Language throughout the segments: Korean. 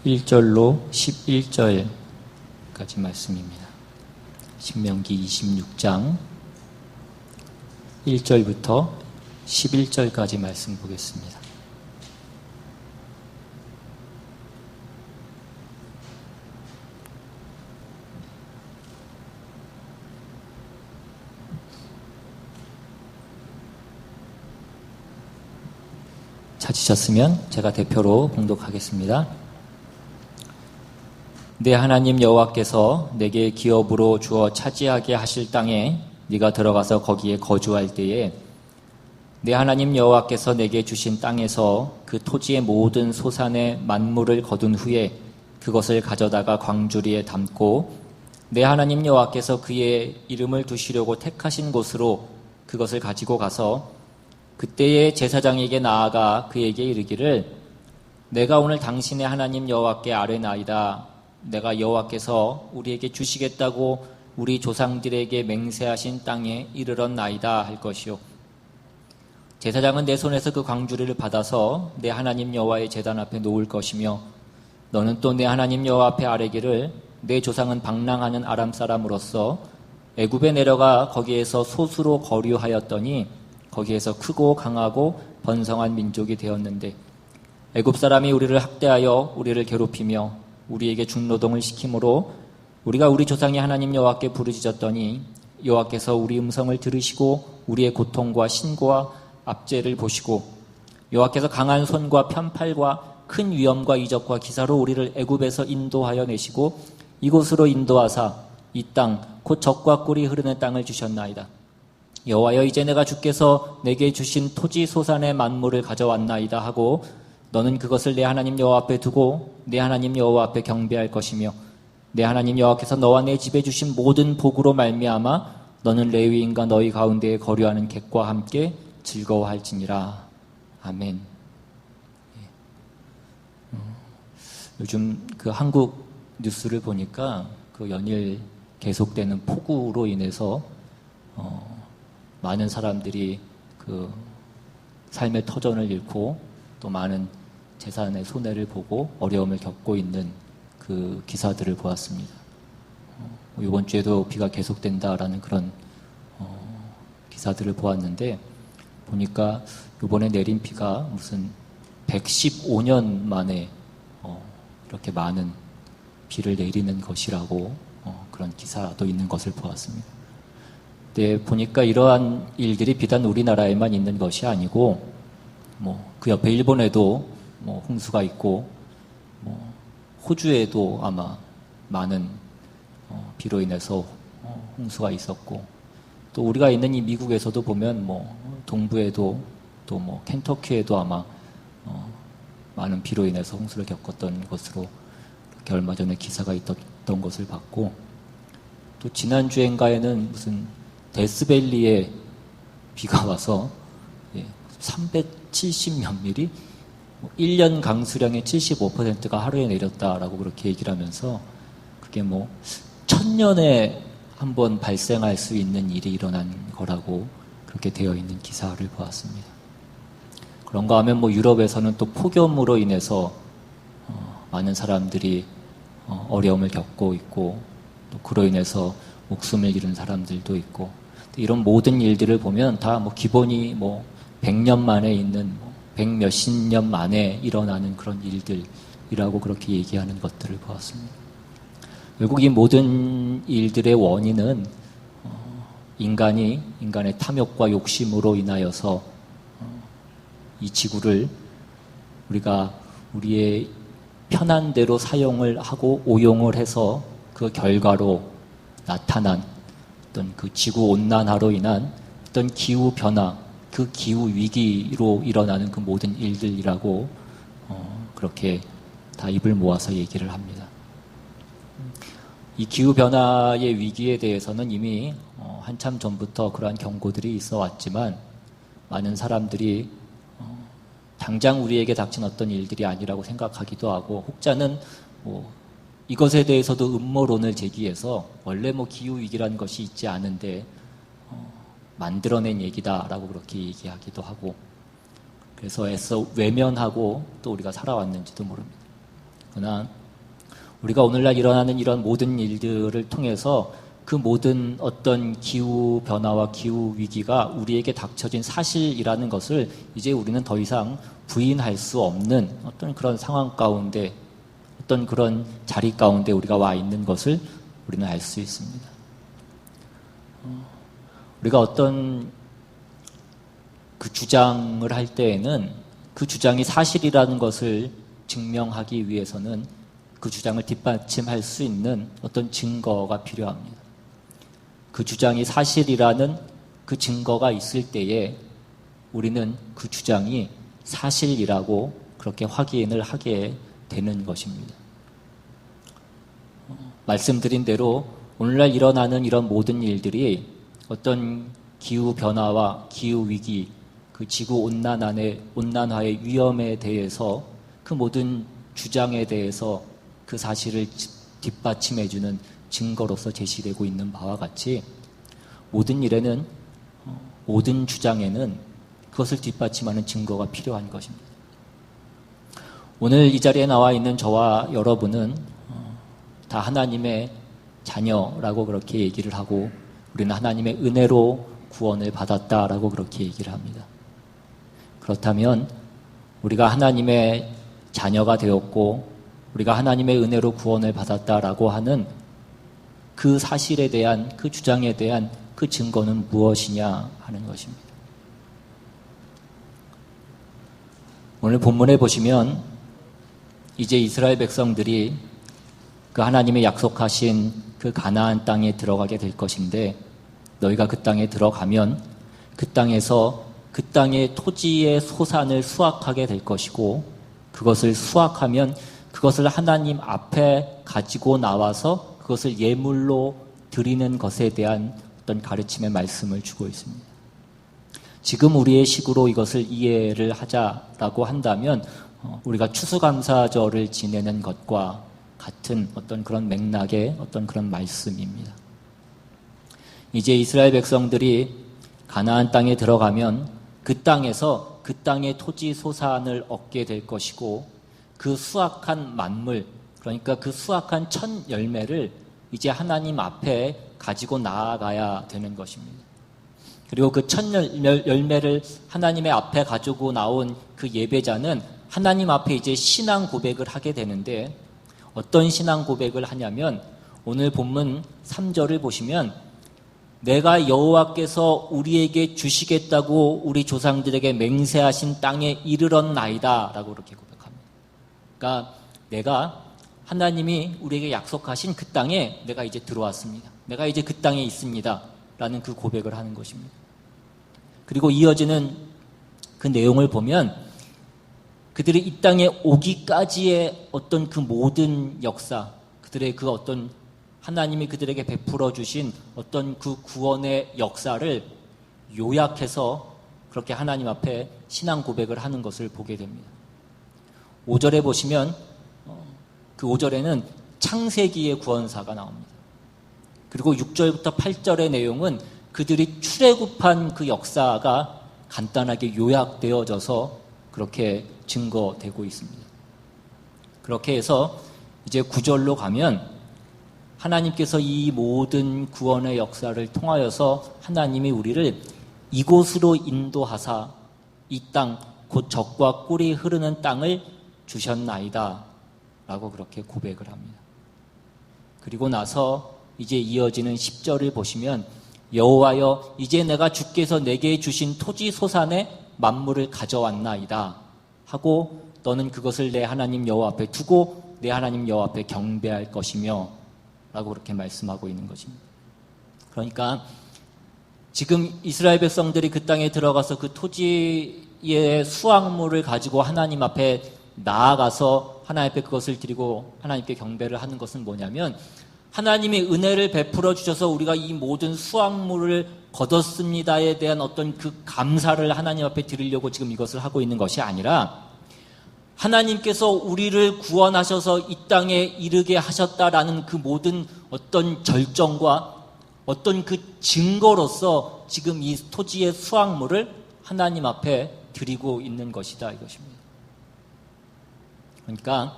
1절로 11절까지 말씀입니다. 신명기 26장 1절부터 11절까지 말씀 보겠습니다. 찾으셨으면 제가 대표로 봉독하겠습니다. 내 하나님 여호와께서 내게 기업으로 주어 차지하게 하실 땅에 네가 들어가서 거기에 거주할 때에 내 하나님 여호와께서 내게 주신 땅에서 그 토지의 모든 소산의 만물을 거둔 후에 그것을 가져다가 광주리에 담고 내 하나님 여호와께서 그의 이름을 두시려고 택하신 곳으로 그것을 가지고 가서 그때의 제사장에게 나아가 그에게 이르기를 내가 오늘 당신의 하나님 여호와께 아뢰나이다. 내가 여호와께서 우리에게 주시겠다고 우리 조상들에게 맹세하신 땅에 이르렀나이다 할 것이요. 제사장은 내 손에서 그 광주리를 받아서 내 하나님 여호와의 제단 앞에 놓을 것이며 너는 또 내 하나님 여호와 앞에 아뢰기를 내 조상은 방랑하는 아람 사람으로서 애굽에 내려가 거기에서 소수로 거류하였더니 거기에서 크고 강하고 번성한 민족이 되었는데 애굽 사람이 우리를 학대하여 우리를 괴롭히며 우리에게 중노동을 시키므로 우리가 우리 조상의 하나님 여호와께 부르짖었더니 여호와께서 우리 음성을 들으시고 우리의 고통과 신고와 압제를 보시고 여호와께서 강한 손과 편팔과 큰 위엄과 이적과 기사로 우리를 애굽에서 인도하여 내시고 이곳으로 인도하사 이 땅 곧 젖과 꿀이 흐르는 땅을 주셨나이다. 여호와여 이제 내가 주께서 내게 주신 토지 소산의 만물을 가져왔나이다 하고 너는 그것을 내 하나님 여호와 앞에 두고 내 하나님 여호와 앞에 경배할 것이며 내 하나님 여호와께서 너와 내 집에 주신 모든 복으로 말미암아 너는 레위인과 너희 가운데에 거류하는 객과 함께 즐거워할지니라. 아멘. 요즘 그 한국 뉴스를 보니까 그 연일 계속되는 폭우로 인해서 많은 사람들이 그 삶의 터전을 잃고 또 많은 재산의 손해를 보고 어려움을 겪고 있는 그 기사들을 보았습니다. 이번 주에도 비가 계속된다라는 그런 기사들을 보았는데 보니까 이번에 내린 비가 무슨 115년 만에 이렇게 많은 비를 내리는 것이라고 그런 기사도 있는 것을 보았습니다. 네, 보니까 이러한 일들이 비단 우리나라에만 있는 것이 아니고 그 옆에 일본에도 홍수가 있고 호주에도 아마 많은 비로 인해서 홍수가 있었고 또 우리가 있는 이 미국에서도 보면 동부에도 또 켄터키에도 아마 많은 비로 인해서 홍수를 겪었던 것으로 이렇게 얼마 전에 기사가 있었던 것을 봤고 또 지난주엔가에는 무슨 데스밸리에 비가 와서 370몇 미리 1년 강수량의 75%가 하루에 내렸다라고 그렇게 얘기를 하면서 그게 1000년에 한 번 발생할 수 있는 일이 일어난 거라고 그렇게 되어 있는 기사를 보았습니다. 그런가 하면 유럽에서는 또 폭염으로 인해서 많은 사람들이 어려움을 겪고 있고 또 그로 인해서 목숨을 잃은 사람들도 있고 이런 모든 일들을 보면 다 기본이 100년 만에 있는 100몇십 년 만에 일어나는 그런 일들이라고 그렇게 얘기하는 것들을 보았습니다. 결국 이 모든 일들의 원인은 인간의 탐욕과 욕심으로 인하여서 이 지구를 우리가 우리의 편한 대로 사용을 하고 오용을 해서 그 결과로 나타난 어떤 그 지구 온난화로 인한 어떤 기후 변화, 그 기후 위기로 일어나는 그 모든 일들이라고 그렇게 다 입을 모아서 얘기를 합니다. 이 기후 변화의 위기에 대해서는 이미 한참 전부터 그러한 경고들이 있어 왔지만 많은 사람들이 당장 우리에게 닥친 어떤 일들이 아니라고 생각하기도 하고 혹자는 이것에 대해서도 음모론을 제기해서 원래 기후위기라는 것이 있지 않은데 만들어낸 얘기다라고 그렇게 얘기하기도 하고 그래서 애써 외면하고 또 우리가 살아왔는지도 모릅니다. 그러나 우리가 오늘날 일어나는 이런 모든 일들을 통해서 그 모든 어떤 기후 변화와 기후 위기가 우리에게 닥쳐진 사실이라는 것을 이제 우리는 더 이상 부인할 수 없는 어떤 그런 상황 가운데, 어떤 그런 자리 가운데 우리가 와 있는 것을 우리는 알 수 있습니다. 우리가 어떤 그 주장을 할 때에는 그 주장이 사실이라는 것을 증명하기 위해서는 그 주장을 뒷받침할 수 있는 어떤 증거가 필요합니다. 그 주장이 사실이라는 그 증거가 있을 때에 우리는 그 주장이 사실이라고 그렇게 확인을 하게 되는 것입니다. 말씀드린 대로 오늘날 일어나는 이런 모든 일들이 어떤 기후 변화와 기후 위기, 그 지구 온난화의 위험에 대해서 그 모든 주장에 대해서 그 사실을 뒷받침해주는 증거로서 제시되고 있는 바와 같이 모든 일에는, 모든 주장에는 그것을 뒷받침하는 증거가 필요한 것입니다. 오늘 이 자리에 나와 있는 저와 여러분은 다 하나님의 자녀라고 그렇게 얘기를 하고 우리는 하나님의 은혜로 구원을 받았다라고 그렇게 얘기를 합니다. 그렇다면 우리가 하나님의 자녀가 되었고 우리가 하나님의 은혜로 구원을 받았다라고 하는 그 사실에 대한, 그 주장에 대한 그 증거는 무엇이냐 하는 것입니다. 오늘 본문에 보시면 이제 이스라엘 백성들이 그 하나님의 약속하신 그 가나안 땅에 들어가게 될 것인데, 너희가 그 땅에 들어가면 그 땅에서 그 땅의 토지의 소산을 수확하게 될 것이고, 그것을 수확하면 그것을 하나님 앞에 가지고 나와서 그것을 예물로 드리는 것에 대한 어떤 가르침의 말씀을 주고 있습니다. 지금 우리의 식으로 이것을 이해를 하자라고 한다면 우리가 추수감사절을 지내는 것과 같은 어떤 그런 맥락의 어떤 그런 말씀입니다. 이제 이스라엘 백성들이 가나안 땅에 들어가면 그 땅에서 그 땅의 토지 소산을 얻게 될 것이고, 그 수확한 만물, 그러니까 그 수확한 첫 열매를 이제 하나님 앞에 가지고 나아가야 되는 것입니다. 그리고 그 첫 열매를 하나님의 앞에 가지고 나온 그 예배자는 하나님 앞에 이제 신앙 고백을 하게 되는데, 어떤 신앙 고백을 하냐면 오늘 본문 3절을 보시면 내가 여호와께서 우리에게 주시겠다고 우리 조상들에게 맹세하신 땅에 이르렀나이다 라고 그렇게 고백합니다. 그러니까 내가, 하나님이 우리에게 약속하신 그 땅에 내가 이제 들어왔습니다. 내가 이제 그 땅에 있습니다 라는 그 고백을 하는 것입니다. 그리고 이어지는 그 내용을 보면 그들이 이 땅에 오기까지의 어떤 그 모든 역사, 그들의 그 어떤 하나님이 그들에게 베풀어 주신 어떤 그 구원의 역사를 요약해서 그렇게 하나님 앞에 신앙 고백을 하는 것을 보게 됩니다. 5절에 보시면 그 5절에는 창세기의 구원사가 나옵니다. 그리고 6절부터 8절의 내용은 그들이 출애굽한 그 역사가 간단하게 요약되어져서 그렇게 증거되고 있습니다. 그렇게 해서 이제 9절로 가면 하나님께서 이 모든 구원의 역사를 통하여서 하나님이 우리를 이곳으로 인도하사 이 땅, 곧 젖과 꿀이 흐르는 땅을 주셨나이다 라고 그렇게 고백을 합니다. 그리고 나서 이제 이어지는 10절을 보시면 여호와여 이제 내가 주께서 내게 주신 토지 소산의 만물을 가져왔나이다 하고 너는 그것을 내 하나님 여호와 앞에 두고 내 하나님 여호와 앞에 경배할 것이며 라고 그렇게 말씀하고 있는 것입니다. 그러니까 지금 이스라엘 백성들이 그 땅에 들어가서 그 토지의 수확물을 가지고 하나님 앞에 나아가서 하나님 앞에 그것을 드리고 하나님께 경배를 하는 것은 뭐냐면 하나님의 은혜를 베풀어 주셔서 우리가 이 모든 수확물을 거뒀습니다에 대한 어떤 그 감사를 하나님 앞에 드리려고 지금 이것을 하고 있는 것이 아니라 하나님께서 우리를 구원하셔서 이 땅에 이르게 하셨다라는 그 모든 어떤 절정과 어떤 그 증거로서 지금 이 토지의 수확물을 하나님 앞에 드리고 있는 것이다 이것입니다. 그러니까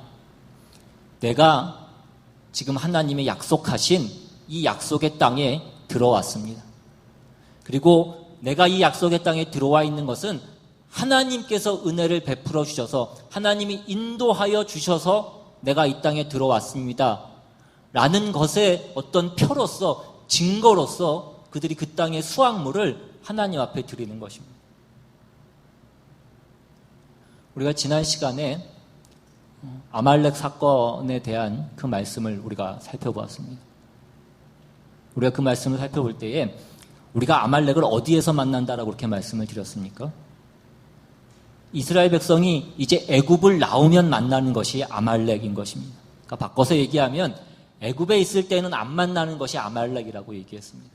내가 지금 하나님의 약속하신 이 약속의 땅에 들어왔습니다. 그리고 내가 이 약속의 땅에 들어와 있는 것은 하나님께서 은혜를 베풀어 주셔서 하나님이 인도하여 주셔서 내가 이 땅에 들어왔습니다. 라는 것의 어떤 표로서 증거로서 그들이 그 땅의 수확물을 하나님 앞에 드리는 것입니다. 우리가 지난 시간에 아말렉 사건에 대한 그 말씀을 우리가 살펴보았습니다. 우리가 그 말씀을 살펴볼 때에 우리가 아말렉을 어디에서 만난다라고 그렇게 말씀을 드렸습니까? 이스라엘 백성이 이제 애굽을 나오면 만나는 것이 아말렉인 것입니다. 그러니까 바꿔서 얘기하면 애굽에 있을 때는 안 만나는 것이 아말렉이라고 얘기했습니다.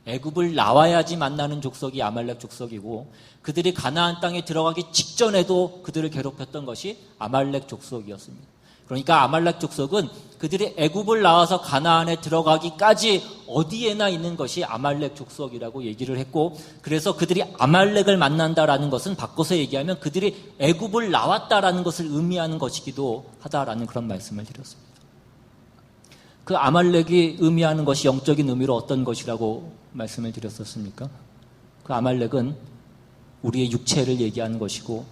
애굽을 나와야지 만나는 족속이 아말렉 족속이고 그들이 가나안 땅에 들어가기 직전에도 그들을 괴롭혔던 것이 아말렉 족속이었습니다. 그러니까 아말렉 족속은 그들이 애굽을 나와서 가나안에 들어가기까지 어디에나 있는 것이 아말렉 족속이라고 얘기를 했고, 그래서 그들이 아말렉을 만난다라는 것은 바꿔서 얘기하면 그들이 애굽을 나왔다라는 것을 의미하는 것이기도 하다라는 그런 말씀을 드렸습니다. 그 아말렉이 의미하는 것이 영적인 의미로 어떤 것이라고 말씀을 드렸었습니까? 그 아말렉은 우리의 육체를 얘기하는 것이고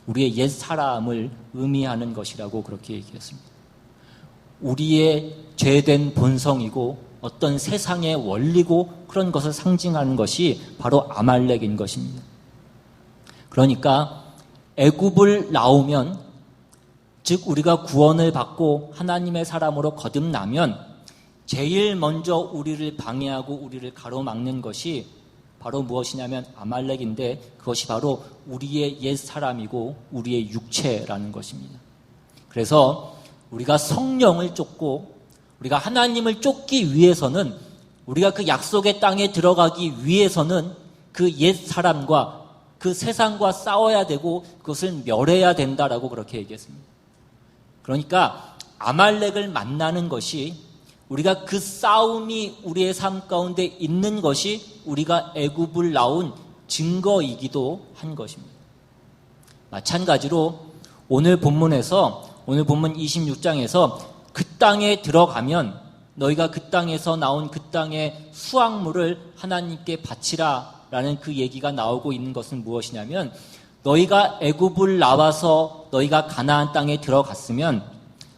우리의 옛 사람을 의미하는 것이라고 그렇게 얘기했습니다. 우리의 죄된 본성이고 어떤 세상의 원리고 그런 것을 상징하는 것이 바로 아말렉인 것입니다. 그러니까 애굽을 나오면, 즉 우리가 구원을 받고 하나님의 사람으로 거듭나면 제일 먼저 우리를 방해하고 우리를 가로막는 것이 바로 무엇이냐면 아말렉인데, 그것이 바로 우리의 옛 사람이고 우리의 육체라는 것입니다. 그래서 우리가 성령을 쫓고 우리가 하나님을 쫓기 위해서는, 우리가 그 약속의 땅에 들어가기 위해서는 그 옛 사람과 그 세상과 싸워야 되고 그것을 멸해야 된다라고 그렇게 얘기했습니다. 그러니까 아말렉을 만나는 것이, 우리가 그 싸움이 우리의 삶 가운데 있는 것이 우리가 애굽을 나온 증거이기도 한 것입니다. 마찬가지로 오늘 본문 26장에서 그 땅에 들어가면 너희가 그 땅에서 나온 그 땅의 수확물을 하나님께 바치라 라는 그 얘기가 나오고 있는 것은 무엇이냐면, 너희가 애굽을 나와서 너희가 가나안 땅에 들어갔으면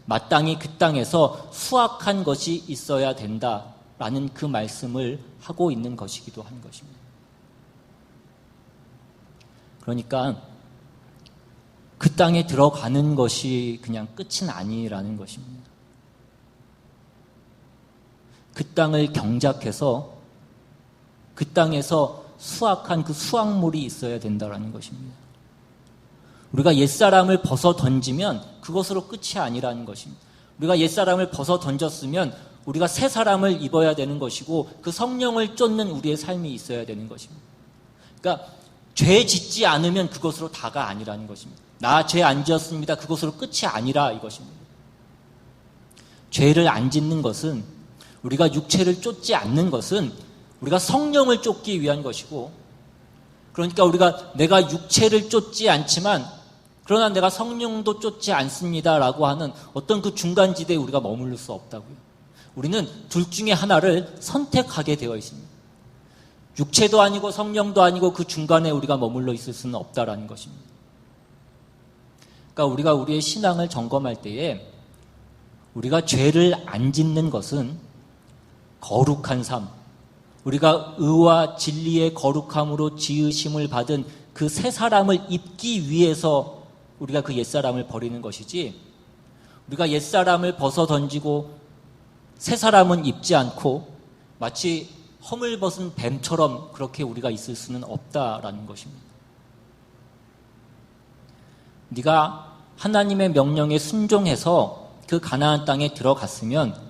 마땅히 그 땅에서 수확한 것이 있어야 된다라는 그 말씀을 하고 있는 것이기도 한 것입니다. 그러니까 그 땅에 들어가는 것이 그냥 끝은 아니라는 것입니다. 그 땅을 경작해서 그 땅에서 수확한 그 수확물이 있어야 된다는 것입니다. 우리가 옛사람을 벗어 던지면 그것으로 끝이 아니라는 것입니다. 우리가 옛사람을 벗어 던졌으면 우리가 새 사람을 입어야 되는 것이고 그 성령을 쫓는 우리의 삶이 있어야 되는 것입니다. 그러니까 죄 짓지 않으면 그것으로 다가 아니라는 것입니다. 나 죄 안 지었습니다. 그것으로 끝이 아니라 이것입니다. 죄를 안 짓는 것은, 우리가 육체를 쫓지 않는 것은 우리가 성령을 쫓기 위한 것이고, 그러니까 우리가 내가 육체를 쫓지 않지만 그러나 내가 성령도 쫓지 않습니다라고 하는 어떤 그 중간지대에 우리가 머무를 수 없다고요. 우리는 둘 중에 하나를 선택하게 되어 있습니다. 육체도 아니고 성령도 아니고 그 중간에 우리가 머물러 있을 수는 없다라는 것입니다. 그러니까 우리가 우리의 신앙을 점검할 때에 우리가 죄를 안 짓는 것은 거룩한 삶, 우리가 의와 진리의 거룩함으로 지으심을 받은 그 새 사람을 입기 위해서 우리가 그 옛사람을 버리는 것이지, 우리가 옛사람을 벗어 던지고 새 사람은 입지 않고 마치 허물벗은 뱀처럼 그렇게 우리가 있을 수는 없다라는 것입니다. 네가 하나님의 명령에 순종해서 그 가나안 땅에 들어갔으면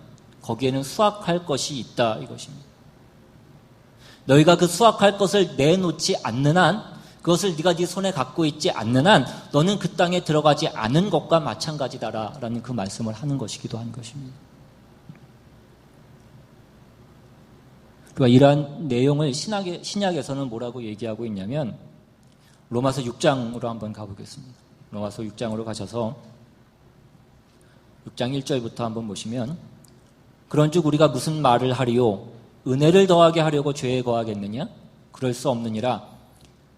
거기에는 수확할 것이 있다 이것입니다. 너희가 그 수확할 것을 내놓지 않는 한, 그것을 네가 네 손에 갖고 있지 않는 한 너는 그 땅에 들어가지 않은 것과 마찬가지다라는 그 말씀을 하는 것이기도 한 것입니다. 그러니까 이러한 내용을 신약에서는 뭐라고 얘기하고 있냐면, 로마서 6장으로 한번 가보겠습니다. 로마서 6장으로 가셔서 6장 1절부터 한번 보시면 그런즉 우리가 무슨 말을 하리요? 은혜를 더하게 하려고 죄에 거하겠느냐? 그럴 수 없느니라.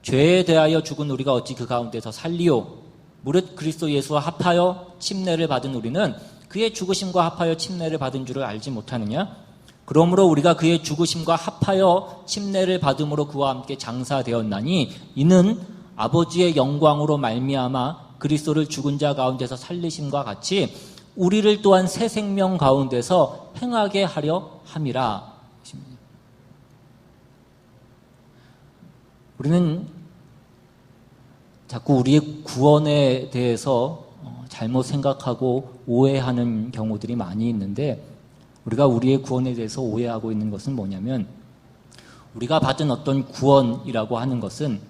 죄에 대하여 죽은 우리가 어찌 그 가운데서 살리요? 무릇 그리스도 예수와 합하여 침례를 받은 우리는 그의 죽으심과 합하여 침례를 받은 줄을 알지 못하느냐? 그러므로 우리가 그의 죽으심과 합하여 침례를 받음으로 그와 함께 장사되었나니 이는 아버지의 영광으로 말미암아 그리스도를 죽은 자 가운데서 살리심과 같이 우리를 또한 새 생명 가운데서 행하게 하려 함이라. 우리는 자꾸 우리의 구원에 대해서 잘못 생각하고 오해하는 경우들이 많이 있는데, 우리가 우리의 구원에 대해서 오해하고 있는 것은 뭐냐면, 우리가 받은 어떤 구원이라고 하는 것은,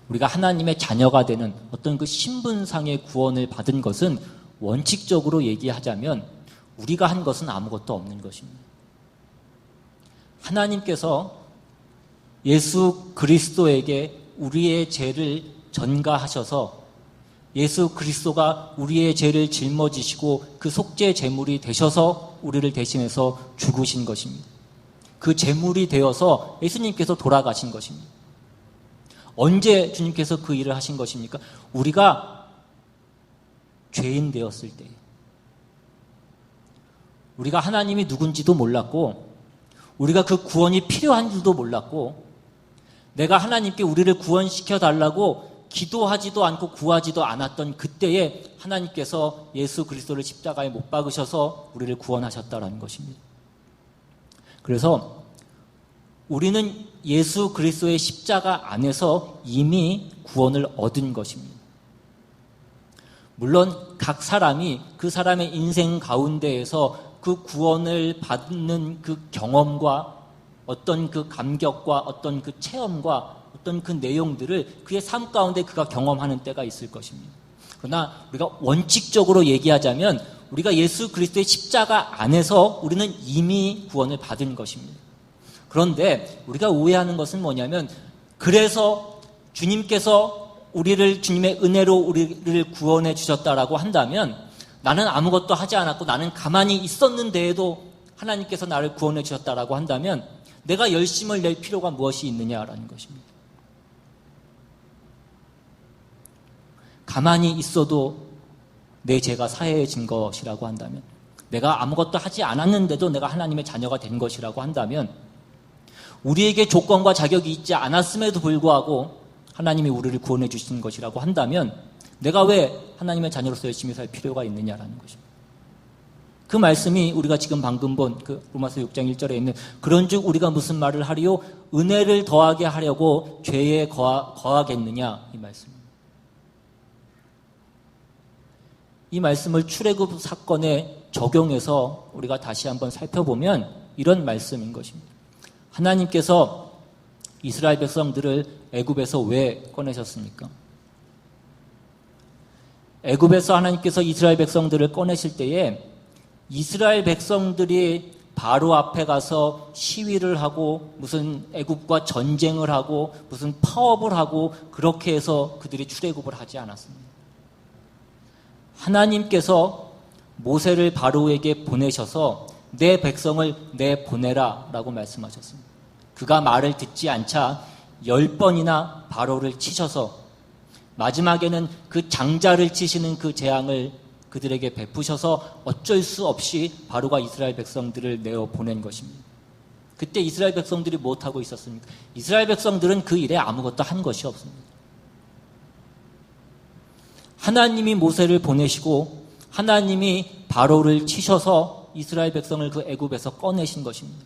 우리가 하나님의 자녀가 되는 어떤 그 신분상의 구원을 받은 것은 원칙적으로 얘기하자면 우리가 한 것은 아무것도 없는 것입니다. 하나님께서 예수 그리스도에게 우리의 죄를 전가하셔서 예수 그리스도가 우리의 죄를 짊어지시고 그 속죄 제물이 되셔서 우리를 대신해서 죽으신 것입니다. 그 제물이 되어서 예수님께서 돌아가신 것입니다. 언제 주님께서 그 일을 하신 것입니까? 우리가 죄인 되었을 때, 우리가 하나님이 누군지도 몰랐고 우리가 그 구원이 필요한 줄도 몰랐고 내가 하나님께 우리를 구원시켜 달라고 기도하지도 않고 구하지도 않았던 그때에 하나님께서 예수 그리스도를 십자가에 못 박으셔서 우리를 구원하셨다라는 것입니다. 그래서 우리는 예수 그리스도의 십자가 안에서 이미 구원을 얻은 것입니다. 물론 각 사람이 그 사람의 인생 가운데에서 그 구원을 받는 그 경험과 어떤 그 감격과 어떤 그 체험과 어떤 그 내용들을 그의 삶 가운데 그가 경험하는 때가 있을 것입니다. 그러나 우리가 원칙적으로 얘기하자면 우리가 예수 그리스도의 십자가 안에서 우리는 이미 구원을 받은 것입니다. 그런데 우리가 오해하는 것은 뭐냐면, 그래서 주님께서 우리를 주님의 은혜로 우리를 구원해 주셨다라고 한다면 나는 아무것도 하지 않았고 나는 가만히 있었는데에도 하나님께서 나를 구원해 주셨다라고 한다면 내가 열심을 낼 필요가 무엇이 있느냐라는 것입니다. 가만히 있어도 내 죄가 사해진 것이라고 한다면, 내가 아무것도 하지 않았는데도 내가 하나님의 자녀가 된 것이라고 한다면, 우리에게 조건과 자격이 있지 않았음에도 불구하고 하나님이 우리를 구원해 주신 것이라고 한다면 내가 왜 하나님의 자녀로서 열심히 살 필요가 있느냐라는 것입니다. 그 말씀이 우리가 지금 방금 본 그 로마서 6장 1절에 있는 그런즉 우리가 무슨 말을 하리요? 은혜를 더하게 하려고 죄에 거하겠느냐, 이 말씀입니다. 이 말씀을 출애굽 사건에 적용해서 우리가 다시 한번 살펴보면 이런 말씀인 것입니다. 하나님께서 이스라엘 백성들을 애굽에서 왜 꺼내셨습니까? 애굽에서 하나님께서 이스라엘 백성들을 꺼내실 때에 이스라엘 백성들이 바로 앞에 가서 시위를 하고 무슨 애굽과 전쟁을 하고 무슨 파업을 하고 그렇게 해서 그들이 출애굽을 하지 않았습니다. 하나님께서 모세를 바로에게 보내셔서 내 백성을 내보내라 라고 말씀하셨습니다. 그가 말을 듣지 않자 10번이나 바로를 치셔서 마지막에는 그 장자를 치시는 그 재앙을 그들에게 베푸셔서 어쩔 수 없이 바로가 이스라엘 백성들을 내어 보낸 것입니다. 그때 이스라엘 백성들이 무엇하고 있었습니까? 이스라엘 백성들은 그 일에 아무것도 한 것이 없습니다. 하나님이 모세를 보내시고 하나님이 바로를 치셔서 이스라엘 백성을 그 애굽에서 꺼내신 것입니다.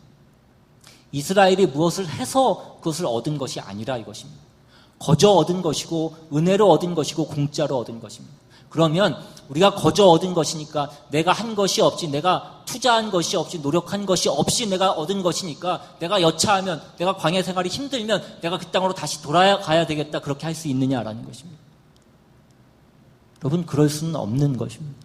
이스라엘이 무엇을 해서 그것을 얻은 것이 아니라 이것입니다. 거저 얻은 것이고 은혜로 얻은 것이고 공짜로 얻은 것입니다. 그러면 우리가 거저 얻은 것이니까, 내가 한 것이 없이, 내가 투자한 것이 없이, 노력한 것이 없이 내가 얻은 것이니까, 내가 여차하면, 내가 광야 생활이 힘들면 내가 그 땅으로 다시 돌아가야 되겠다, 그렇게 할 수 있느냐라는 것입니다. 여러분, 그럴 수는 없는 것입니다.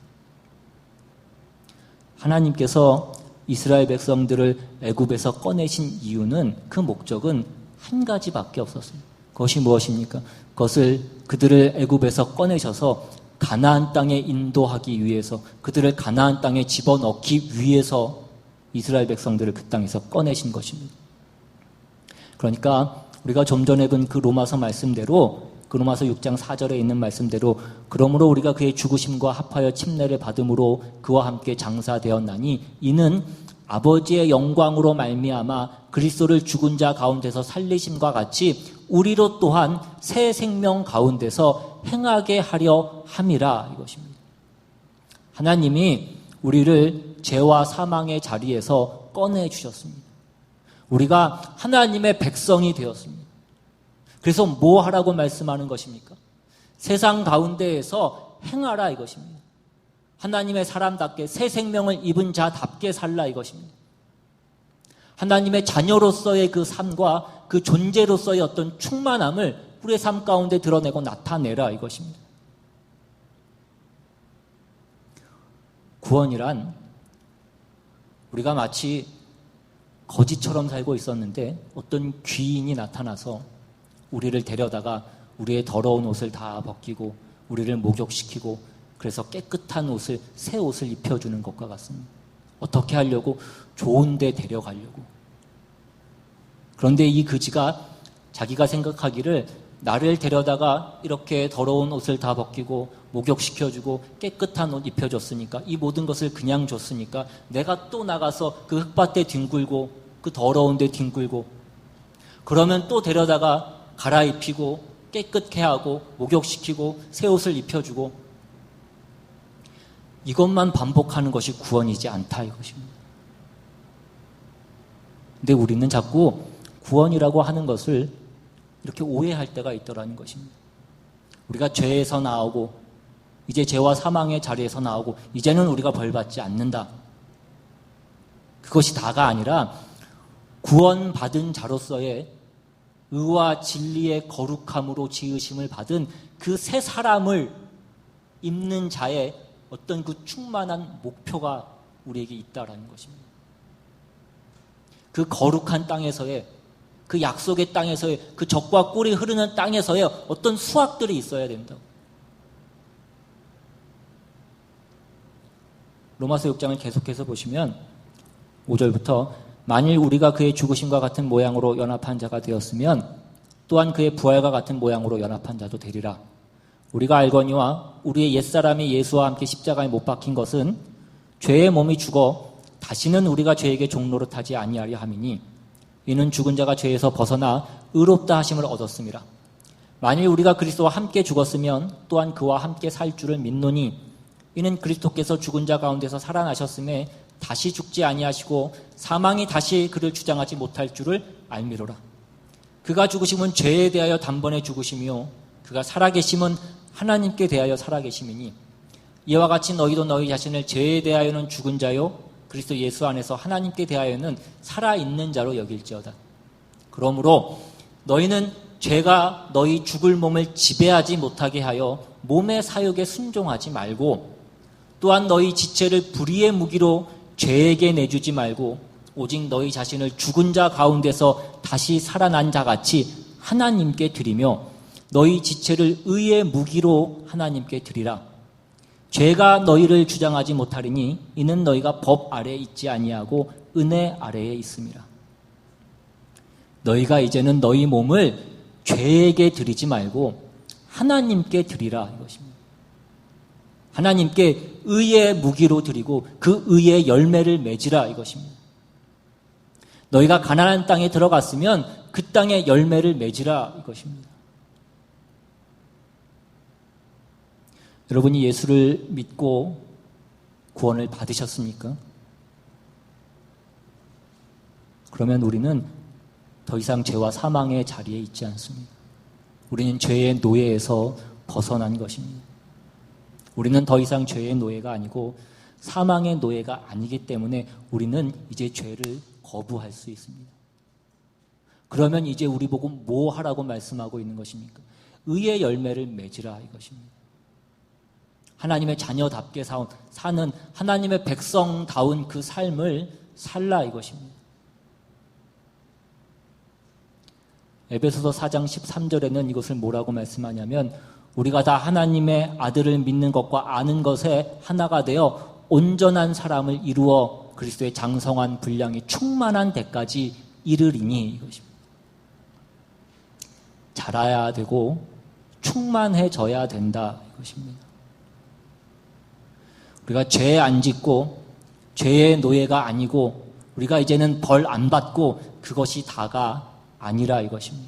하나님께서 이스라엘 백성들을 애굽에서 꺼내신 이유는, 그 목적은 한 가지밖에 없었습니다. 그것이 무엇입니까? 그들을 애굽에서 꺼내셔서 가나안 땅에 인도하기 위해서, 그들을 가나안 땅에 집어넣기 위해서 이스라엘 백성들을 그 땅에서 꺼내신 것입니다. 그러니까 우리가 좀 전에 본 그 로마서 말씀대로, 그 로마서 6장 4절에 있는 말씀대로, 그러므로 우리가 그의 죽으심과 합하여 침례를 받음으로 그와 함께 장사되었나니 이는 아버지의 영광으로 말미암아 그리스도를 죽은 자 가운데서 살리심과 같이 우리로 또한 새 생명 가운데서 행하게 하려 함이라, 이것입니다. 하나님이 우리를 죄와 사망의 자리에서 꺼내주셨습니다. 우리가 하나님의 백성이 되었습니다. 그래서 뭐 하라고 말씀하는 것입니까? 세상 가운데에서 행하라, 이것입니다. 하나님의 사람답게 새 생명을 입은 자답게 살라, 이것입니다. 하나님의 자녀로서의 그 삶과 그 존재로서의 어떤 충만함을 우리의 삶 가운데 드러내고 나타내라, 이것입니다. 구원이란 우리가 마치 거지처럼 살고 있었는데 어떤 귀인이 나타나서 우리를 데려다가 우리의 더러운 옷을 다 벗기고 우리를 목욕시키고 그래서 깨끗한 옷을, 새 옷을 입혀주는 것과 같습니다. 어떻게 하려고? 좋은 데 데려가려고. 그런데 이 그지가 자기가 생각하기를 나를 데려다가 이렇게 더러운 옷을 다 벗기고 목욕시켜주고 깨끗한 옷 입혀줬으니까, 이 모든 것을 그냥 줬으니까 내가 또 나가서 그 흙밭에 뒹굴고 그 더러운 데 뒹굴고 그러면 또 데려다가 갈아입히고 깨끗게 하고 목욕시키고 새 옷을 입혀주고, 이것만 반복하는 것이 구원이지 않다, 이것입니다. 근데 우리는 자꾸 구원이라고 하는 것을 이렇게 오해할 때가 있더라는 것입니다. 우리가 죄에서 나오고 이제 죄와 사망의 자리에서 나오고 이제는 우리가 벌받지 않는다. 그것이 다가 아니라 구원받은 자로서의 의와 진리의 거룩함으로 지으심을 받은 그 새 사람을 입는 자의 어떤 그 충만한 목표가 우리에게 있다라는 것입니다. 그 거룩한 땅에서의, 그 약속의 땅에서의, 그 젖과 꿀이 흐르는 땅에서의 어떤 수확들이 있어야 된다고. 로마서 6장을 계속해서 보시면 5절부터 만일 우리가 그의 죽으심과 같은 모양으로 연합한 자가 되었으면 또한 그의 부활과 같은 모양으로 연합한 자도 되리라. 우리가 알거니와 우리의 옛사람이 예수와 함께 십자가에 못 박힌 것은 죄의 몸이 죽어 다시는 우리가 죄에게 종노릇하지 아니하려 함이니 이는 죽은 자가 죄에서 벗어나 의롭다 하심을 얻었음이라. 만일 우리가 그리스도와 함께 죽었으면 또한 그와 함께 살 줄을 믿노니 이는 그리스도께서 죽은 자 가운데서 살아나셨음에 다시 죽지 아니하시고 사망이 다시 그를 주장하지 못할 줄을 알미로라. 그가 죽으심은 죄에 대하여 단번에 죽으심이요 그가 살아계심은 하나님께 대하여 살아계심이니 이와 같이 너희도 너희 자신을 죄에 대하여는 죽은 자요 그리스도 예수 안에서 하나님께 대하여는 살아있는 자로 여길지어다. 그러므로 너희는 죄가 너희 죽을 몸을 지배하지 못하게 하여 몸의 사욕에 순종하지 말고 또한 너희 지체를 불의의 무기로 죄에게 내주지 말고 오직 너희 자신을 죽은 자 가운데서 다시 살아난 자같이 하나님께 드리며 너희 지체를 의의 무기로 하나님께 드리라. 죄가 너희를 주장하지 못하리니 이는 너희가 법 아래에 있지 아니하고 은혜 아래에 있음이라. 너희가 이제는 너희 몸을 죄에게 드리지 말고 하나님께 드리라, 이것입니다. 하나님께 의의 무기로 드리고 그 의의 열매를 맺으라, 이것입니다. 너희가 가나안 땅에 들어갔으면 그 땅의 열매를 맺으라, 이것입니다. 여러분이 예수를 믿고 구원을 받으셨습니까? 그러면 우리는 더 이상 죄와 사망의 자리에 있지 않습니다. 우리는 죄의 노예에서 벗어난 것입니다. 우리는 더 이상 죄의 노예가 아니고 사망의 노예가 아니기 때문에 우리는 이제 죄를 거부할 수 있습니다. 그러면 이제 우리 보고 뭐 하라고 말씀하고 있는 것입니까? 의의 열매를 맺으라, 이것입니다. 하나님의 자녀답게 사는 하나님의 백성다운 그 삶을 살라, 이것입니다. 에베소서 4장 13절에는 이것을 뭐라고 말씀하냐면 우리가 다 하나님의 아들을 믿는 것과 아는 것에 하나가 되어 온전한 사람을 이루어 그리스도의 장성한 분량이 충만한 데까지 이르리니 이것입니다. 자라야 되고 충만해져야 된다 이것입니다. 우리가 죄 안 짓고 죄의 노예가 아니고 우리가 이제는 벌 안 받고 그것이 다가 아니라 이것입니다.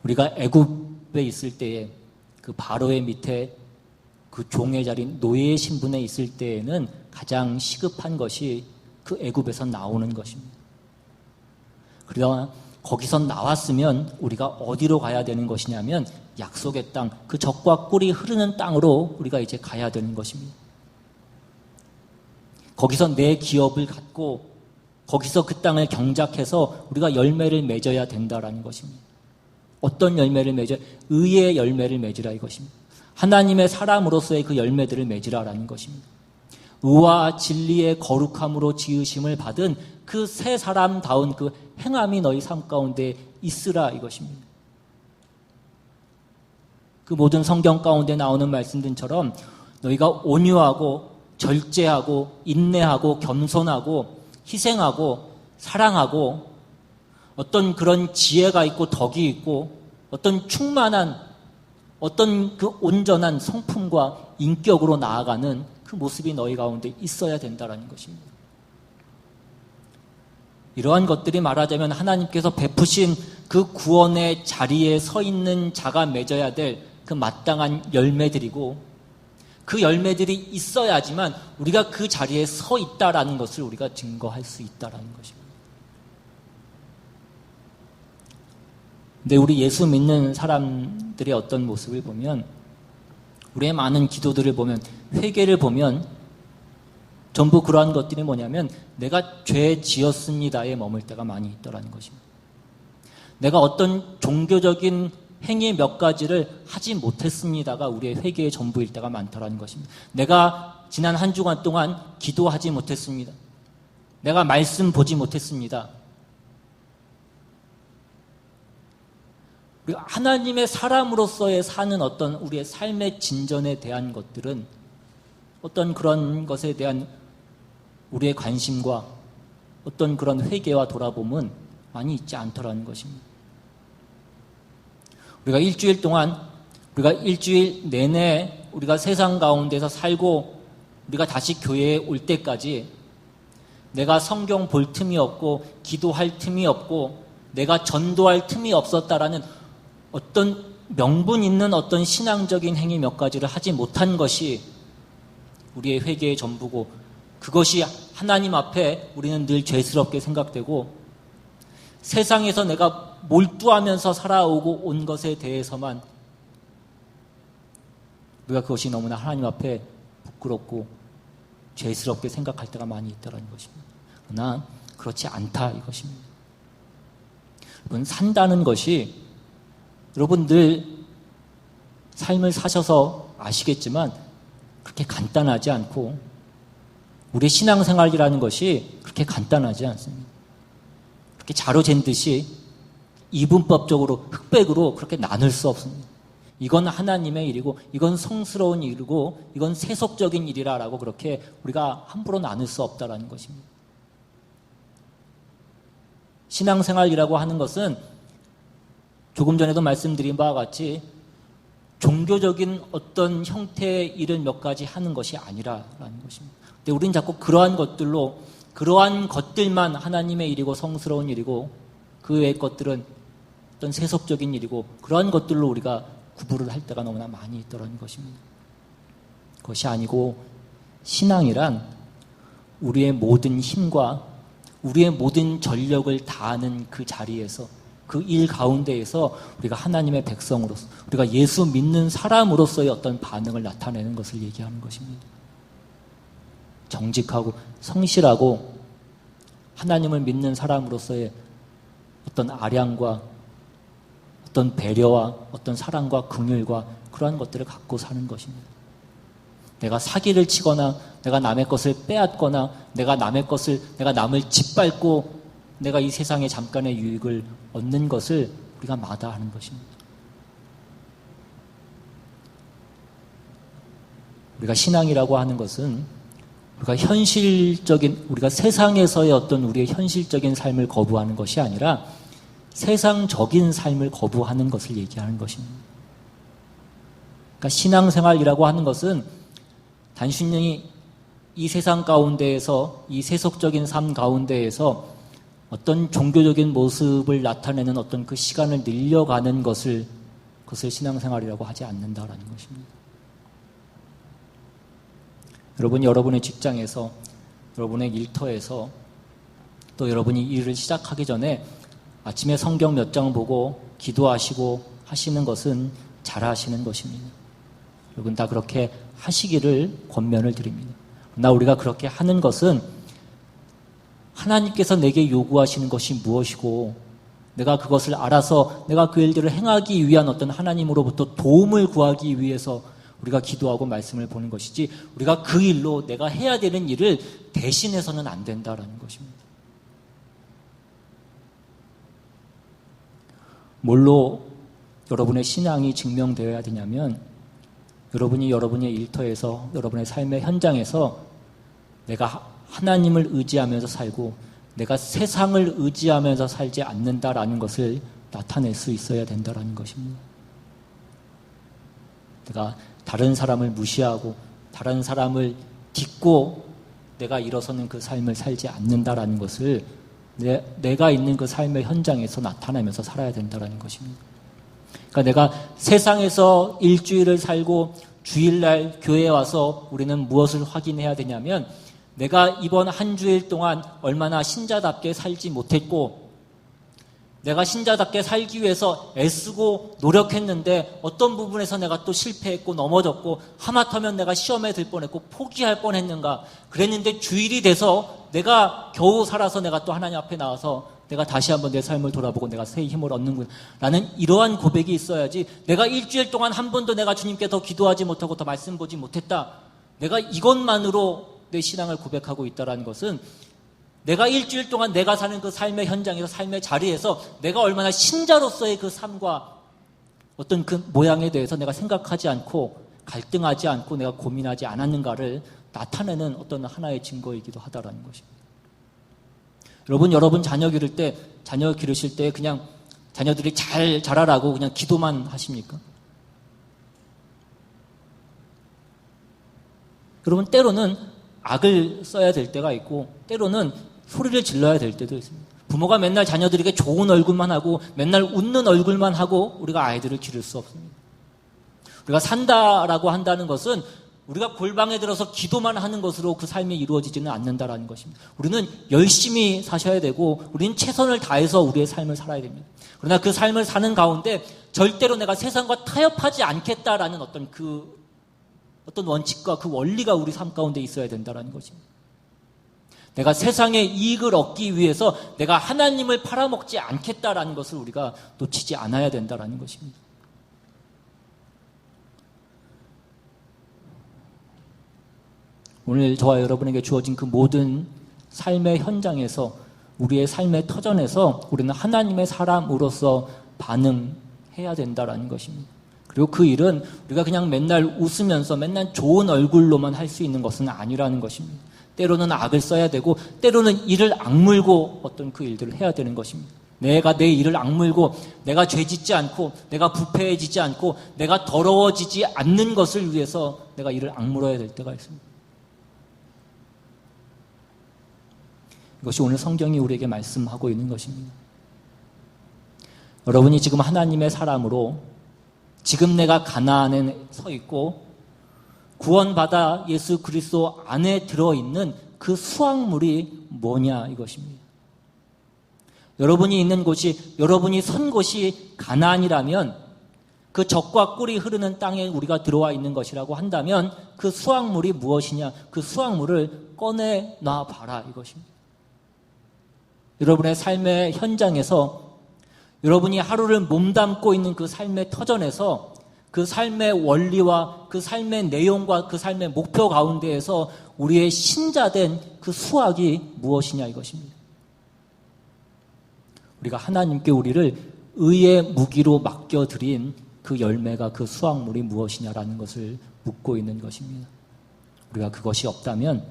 우리가 애굽에 있을 때에 그 바로의 밑에 그 종의 자리인 노예의 신분에 있을 때에는 가장 시급한 것이 그 애굽에서 나오는 것입니다. 그러나 거기서 나왔으면 우리가 어디로 가야 되는 것이냐면 약속의 땅, 그 젖과 꿀이 흐르는 땅으로 우리가 이제 가야 되는 것입니다. 거기서 내 기업을 갖고 거기서 그 땅을 경작해서 우리가 열매를 맺어야 된다라는 것입니다. 어떤 열매를 맺어야? 의의 열매를 맺으라 이것입니다. 하나님의 사람으로서의 그 열매들을 맺으라라는 것입니다. 의와 진리의 거룩함으로 지으심을 받은 그 새 사람다운 그 행함이 너희 삶 가운데 있으라 이것입니다. 그 모든 성경 가운데 나오는 말씀들처럼 너희가 온유하고 절제하고 인내하고 겸손하고 희생하고 사랑하고 어떤 그런 지혜가 있고 덕이 있고 어떤 충만한 어떤 그 온전한 성품과 인격으로 나아가는 그 모습이 너희 가운데 있어야 된다는 것입니다. 이러한 것들이 말하자면 하나님께서 베푸신 그 구원의 자리에 서 있는 자가 맺어야 될 그 마땅한 열매들이고 그 열매들이 있어야지만 우리가 그 자리에 서 있다라는 것을 우리가 증거할 수 있다라는 것입니다. 근데 우리 예수 믿는 사람들의 어떤 모습을 보면 우리의 많은 기도들을 보면 회개를 보면 전부 그러한 것들이 뭐냐면 내가 죄 지었습니다에 머물 때가 많이 있더라는 것입니다. 내가 어떤 종교적인 행위 몇 가지를 하지 못했습니다가 우리의 회개의 전부일 때가 많더라는 것입니다. 내가 지난 한 주간 동안 기도하지 못했습니다. 내가 말씀 보지 못했습니다. 우리가 하나님의 사람으로서의 사는 어떤 우리의 삶의 진전에 대한 것들은 어떤 그런 것에 대한 우리의 관심과 어떤 그런 회개와 돌아봄은 많이 있지 않더라는 것입니다. 우리가 일주일 동안 우리가 일주일 내내 우리가 세상 가운데서 살고 우리가 다시 교회에 올 때까지 내가 성경 볼 틈이 없고 기도할 틈이 없고 내가 전도할 틈이 없었다라는 어떤 명분 있는 어떤 신앙적인 행위 몇 가지를 하지 못한 것이 우리의 회개의 전부고 그것이 하나님 앞에 우리는 늘 죄스럽게 생각되고 세상에서 내가 몰두하면서 살아오고 온 것에 대해서만 우리가 그것이 너무나 하나님 앞에 부끄럽고 죄스럽게 생각할 때가 많이 있다는 것입니다. 그러나 그렇지 않다 이것입니다. 여러분 산다는 것이 여러분 늘 삶을 사셔서 아시겠지만 그렇게 간단하지 않고 우리의 신앙생활이라는 것이 그렇게 간단하지 않습니다. 그렇게 자로 잰 듯이 이분법적으로 흑백으로 그렇게 나눌 수 없습니다. 이건 하나님의 일이고 이건 성스러운 일이고 이건 세속적인 일이라고 그렇게 우리가 함부로 나눌 수 없다는 것입니다. 신앙생활이라고 하는 것은 조금 전에도 말씀드린 바와 같이 종교적인 어떤 형태의 일을 몇 가지 하는 것이 아니라는 것입니다. 근데 우리는 자꾸 그러한 것들만 하나님의 일이고 성스러운 일이고 그 외의 것들은 어떤 세속적인 일이고 그러한 것들로 우리가 구분을 할 때가 너무나 많이 있더라는 것입니다. 그것이 아니고 신앙이란 우리의 모든 힘과 우리의 모든 전력을 다하는 그 자리에서 그 일 가운데에서 우리가 하나님의 백성으로서 우리가 예수 믿는 사람으로서의 어떤 반응을 나타내는 것을 얘기하는 것입니다. 정직하고 성실하고 하나님을 믿는 사람으로서의 어떤 아량과 어떤 배려와 어떤 사랑과 긍휼과 그러한 것들을 갖고 사는 것입니다. 내가 사기를 치거나 내가 남의 것을 빼앗거나 내가 남을 짓밟고 내가 이 세상의 잠깐의 유익을 얻는 것을 우리가 마다하는 것입니다. 우리가 신앙이라고 하는 것은 우리가 세상에서의 어떤 우리의 현실적인 삶을 거부하는 것이 아니라 세상적인 삶을 거부하는 것을 얘기하는 것입니다. 그러니까 신앙생활이라고 하는 것은 단순히 이 세상 가운데에서, 이 세속적인 삶 가운데에서 어떤 종교적인 모습을 나타내는 어떤 그 시간을 늘려가는 그것을 신앙생활이라고 하지 않는다라는 것입니다. 여러분이 여러분의 직장에서, 여러분의 일터에서, 또 여러분이 일을 시작하기 전에 아침에 성경 몇 장 보고 기도하시고 하시는 것은 잘하시는 것입니다. 여러분 다 그렇게 하시기를 권면을 드립니다. 그러나 우리가 그렇게 하는 것은 하나님께서 내게 요구하시는 것이 무엇이고 내가 그것을 알아서 내가 그 일들을 행하기 위한 어떤 하나님으로부터 도움을 구하기 위해서 우리가 기도하고 말씀을 보는 것이지, 우리가 그 일로 내가 해야 되는 일을 대신해서는 안 된다라는 것입니다. 뭘로 여러분의 신앙이 증명되어야 되냐면, 여러분이 여러분의 일터에서, 여러분의 삶의 현장에서 내가 하나님을 의지하면서 살고 내가 세상을 의지하면서 살지 않는다라는 것을 나타낼 수 있어야 된다라는 것입니다. 내가 다른 사람을 무시하고 다른 사람을 딛고 내가 일어서는 그 삶을 살지 않는다라는 것을 내가 있는 그 삶의 현장에서 나타내면서 살아야 된다라는 것입니다. 그러니까 내가 세상에서 일주일을 살고 주일날 교회에 와서 우리는 무엇을 확인해야 되냐면, 내가 이번 한 주일 동안 얼마나 신자답게 살지 못했고, 내가 신자답게 살기 위해서 애쓰고 노력했는데 어떤 부분에서 내가 또 실패했고 넘어졌고 하마터면 내가 시험에 들 뻔했고 포기할 뻔했는가, 그랬는데 주일이 돼서 내가 겨우 살아서 내가 또 하나님 앞에 나와서 내가 다시 한번 내 삶을 돌아보고 내가 새 힘을 얻는구나 라는 이러한 고백이 있어야지, 내가 일주일 동안 한 번도 내가 주님께 더 기도하지 못하고 더 말씀 보지 못했다, 내가 이것만으로 내 신앙을 고백하고 있다는 것은 내가 일주일 동안 내가 사는 그 삶의 현장에서, 삶의 자리에서 내가 얼마나 신자로서의 그 삶과 어떤 그 모양에 대해서 내가 생각하지 않고 갈등하지 않고 내가 고민하지 않았는가를 나타내는 어떤 하나의 증거이기도 하다라는 것입니다. 여러분 자녀 기르실 때 그냥 자녀들이 잘 자라라고 그냥 기도만 하십니까? 여러분 때로는 악을 써야 될 때가 있고 때로는 소리를 질러야 될 때도 있습니다. 부모가 맨날 자녀들에게 좋은 얼굴만 하고 맨날 웃는 얼굴만 하고 우리가 아이들을 기를 수 없습니다. 우리가 산다라고 한다는 것은 우리가 골방에 들어서 기도만 하는 것으로 그 삶이 이루어지지는 않는다라는 것입니다. 우리는 열심히 사셔야 되고 우리는 최선을 다해서 우리의 삶을 살아야 됩니다. 그러나 그 삶을 사는 가운데 절대로 내가 세상과 타협하지 않겠다라는 어떤 원칙과 그 원리가 우리 삶 가운데 있어야 된다라는 것입니다. 내가 세상의 이익을 얻기 위해서 내가 하나님을 팔아먹지 않겠다라는 것을 우리가 놓치지 않아야 된다라는 것입니다. 오늘 저와 여러분에게 주어진 그 모든 삶의 현장에서, 우리의 삶의 터전에서 우리는 하나님의 사람으로서 반응해야 된다라는 것입니다. 그리고 그 일은 우리가 그냥 맨날 웃으면서 맨날 좋은 얼굴로만 할 수 있는 것은 아니라는 것입니다. 때로는 악을 써야 되고 때로는 이를 악물고 어떤 그 일들을 해야 되는 것입니다. 내가 내 일을 악물고 내가 죄짓지 않고 내가 부패해지지 않고 내가 더러워지지 않는 것을 위해서 내가 이를 악물어야 될 때가 있습니다. 이것이 오늘 성경이 우리에게 말씀하고 있는 것입니다. 여러분이 지금 하나님의 사람으로 지금 내가 가나안에 서 있고 구원받아 예수 그리스도 안에 들어있는 그 수확물이 뭐냐 이것입니다. 여러분이 있는 곳이, 여러분이 선 곳이 가나안이라면 그 젖과 꿀이 흐르는 땅에 우리가 들어와 있는 것이라고 한다면 그 수확물이 무엇이냐, 그 수확물을 꺼내놔 봐라 이것입니다. 여러분의 삶의 현장에서, 여러분이 하루를 몸담고 있는 그 삶의 터전에서 그 삶의 원리와 그 삶의 내용과 그 삶의 목표 가운데에서 우리의 신자된 그 수확이 무엇이냐 이것입니다. 우리가 하나님께 우리를 의의 무기로 맡겨드린 그 열매가, 그 수확물이 무엇이냐라는 것을 묻고 있는 것입니다. 우리가 그것이 없다면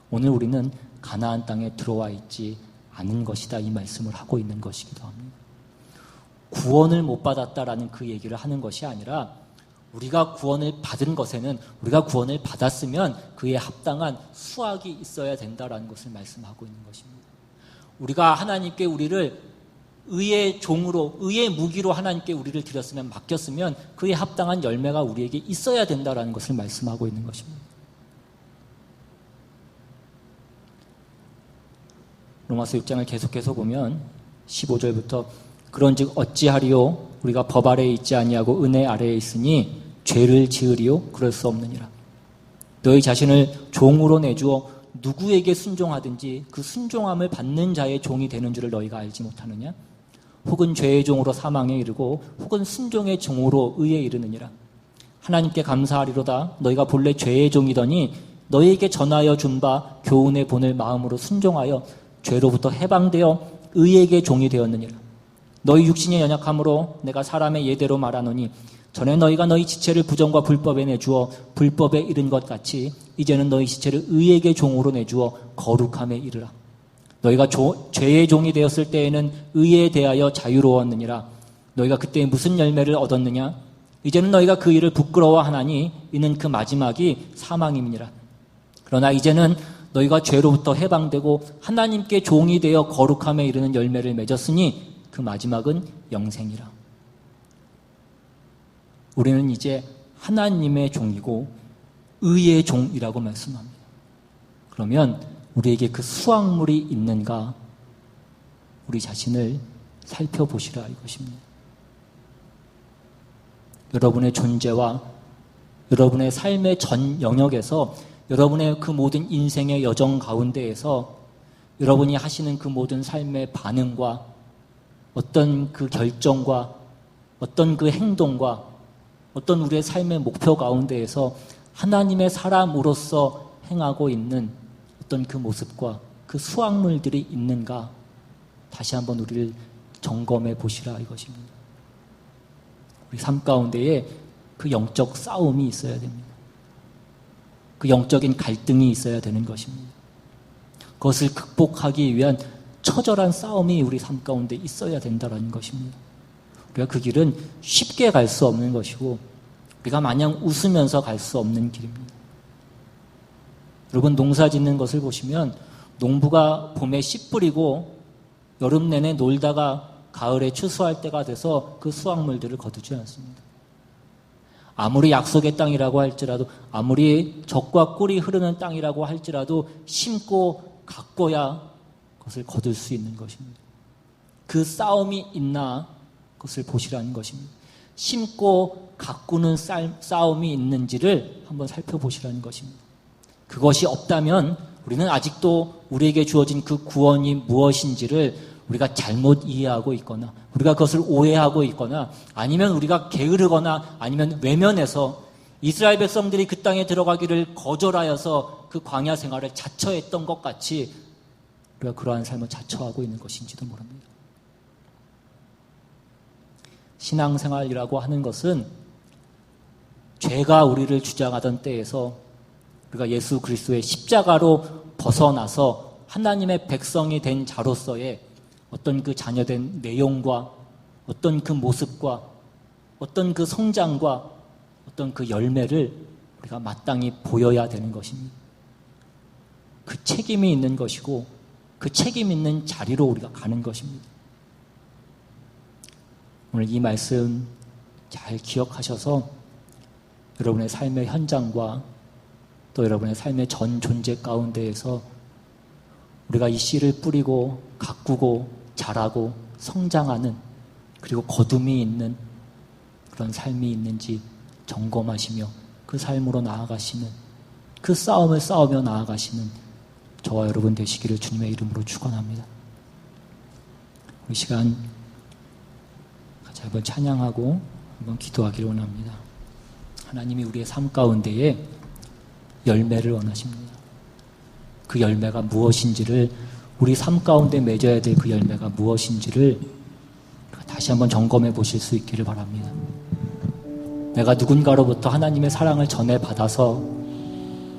오늘 우리는 가나안 땅에 들어와 있지 않은 것이다, 이 말씀을 하고 있는 것이기도 합니다. 구원을 못 받았다라는 그 얘기를 하는 것이 아니라 우리가 구원을 받은 것에는, 우리가 구원을 받았으면 그에 합당한 수확이 있어야 된다라는 것을 말씀하고 있는 것입니다. 우리가 하나님께 우리를 의의 종으로, 의의 무기로 하나님께 우리를 드렸으면, 맡겼으면 그에 합당한 열매가 우리에게 있어야 된다라는 것을 말씀하고 있는 것입니다. 로마서 6장을 계속해서 보면 15절부터 그런즉 어찌하리요? 우리가 법 아래에 있지 아니하고 은혜 아래에 있으니 죄를 지으리요? 그럴 수 없느니라. 너희 자신을 종으로 내주어 누구에게 순종하든지 그 순종함을 받는 자의 종이 되는 줄을 너희가 알지 못하느냐? 혹은 죄의 종으로 사망에 이르고 혹은 순종의 종으로 의에 이르느니라. 하나님께 감사하리로다. 너희가 본래 죄의 종이더니 너희에게 전하여 준 바 교훈의 본을 마음으로 순종하여 죄로부터 해방되어 의에게 종이 되었느니라. 너희 육신의 연약함으로 내가 사람의 예대로 말하노니 전에 너희가 너희 지체를 부정과 불법에 내주어 불법에 이른 것 같이 이제는 너희 지체를 의에게 종으로 내주어 거룩함에 이르라. 너희가 죄의 종이 되었을 때에는 의에 대하여 자유로웠느니라. 너희가 그때 무슨 열매를 얻었느냐? 이제는 너희가 그 일을 부끄러워하나니 이는 그 마지막이 사망임이니라. 그러나 이제는 너희가 죄로부터 해방되고 하나님께 종이 되어 거룩함에 이르는 열매를 맺었으니 그 마지막은 영생이라. 우리는 이제 하나님의 종이고 의의 종이라고 말씀합니다. 그러면 우리에게 그 수확물이 있는가, 우리 자신을 살펴보시라 이것입니다. 여러분의 존재와 여러분의 삶의 전 영역에서, 여러분의 그 모든 인생의 여정 가운데에서 여러분이 하시는 그 모든 삶의 반응과 어떤 그 결정과 어떤 그 행동과 어떤 우리의 삶의 목표 가운데에서 하나님의 사람으로서 행하고 있는 어떤 그 모습과 그 수확물들이 있는가, 다시 한번 우리를 점검해 보시라 이것입니다. 우리 삶 가운데에 그 영적 싸움이 있어야 됩니다. 그 영적인 갈등이 있어야 되는 것입니다. 그것을 극복하기 위한 처절한 싸움이 우리 삶 가운데 있어야 된다는 것입니다. 우리가 그 길은 쉽게 갈 수 없는 것이고 우리가 마냥 웃으면서 갈 수 없는 길입니다. 여러분, 농사 짓는 것을 보시면 농부가 봄에 씨 뿌리고 여름 내내 놀다가 가을에 추수할 때가 돼서 그 수확물들을 거두지 않습니다. 아무리 약속의 땅이라고 할지라도, 아무리 젖과 꿀이 흐르는 땅이라고 할지라도 심고 가꿔야 그것을 거둘 수 있는 것입니다. 그 싸움이 있나 그것을 보시라는 것입니다. 심고 가꾸는 싸움이 있는지를 한번 살펴보시라는 것입니다. 그것이 없다면 우리는 아직도 우리에게 주어진 그 구원이 무엇인지를 우리가 잘못 이해하고 있거나 우리가 그것을 오해하고 있거나 아니면 우리가 게으르거나 아니면 외면해서 이스라엘 백성들이 그 땅에 들어가기를 거절하여서 그 광야 생활을 자처했던 것 같이 우리가 그러한 삶을 자처하고 있는 것인지도 모릅니다. 신앙생활이라고 하는 것은 죄가 우리를 주장하던 때에서 우리가 예수 그리스도의 십자가로 벗어나서 하나님의 백성이 된 자로서의 어떤 그 자녀된 내용과 어떤 그 모습과 어떤 그 성장과 어떤 그 열매를 우리가 마땅히 보여야 되는 것입니다. 그 책임이 있는 것이고 그 책임 있는 자리로 우리가 가는 것입니다. 오늘 이 말씀 잘 기억하셔서 여러분의 삶의 현장과 또 여러분의 삶의 전 존재 가운데에서 우리가 이 씨를 뿌리고 가꾸고 자라고 성장하는 그리고 거둠이 있는 그런 삶이 있는지 점검하시며 그 삶으로 나아가시는 그 싸움을 싸우며 나아가시는 저와 여러분 되시기를 주님의 이름으로 축원합니다. 우리 시간 같이 한번 찬양하고 한번 기도하기를 원합니다. 하나님이 우리의 삶 가운데에 열매를 원하십니다. 그 열매가 무엇인지를 우리 삶 가운데 맺어야 될 그 열매가 무엇인지를 다시 한번 점검해 보실 수 있기를 바랍니다. 내가 누군가로부터 하나님의 사랑을 전해받아서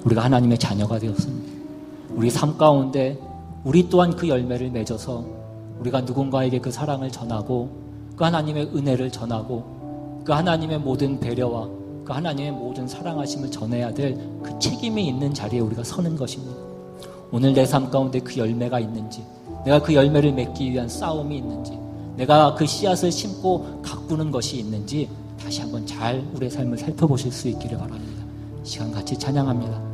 우리가 하나님의 자녀가 되었습니다. 우리 삶 가운데 우리 또한 그 열매를 맺어서 우리가 누군가에게 그 사랑을 전하고 그 하나님의 은혜를 전하고 그 하나님의 모든 배려와 그 하나님의 모든 사랑하심을 전해야 될 그 책임이 있는 자리에 우리가 서는 것입니다. 오늘 내 삶 가운데 그 열매가 있는지, 내가 그 열매를 맺기 위한 싸움이 있는지, 내가 그 씨앗을 심고 가꾸는 것이 있는지 다시 한번 잘 우리의 삶을 살펴보실 수 있기를 바랍니다. 시간 같이 찬양합니다.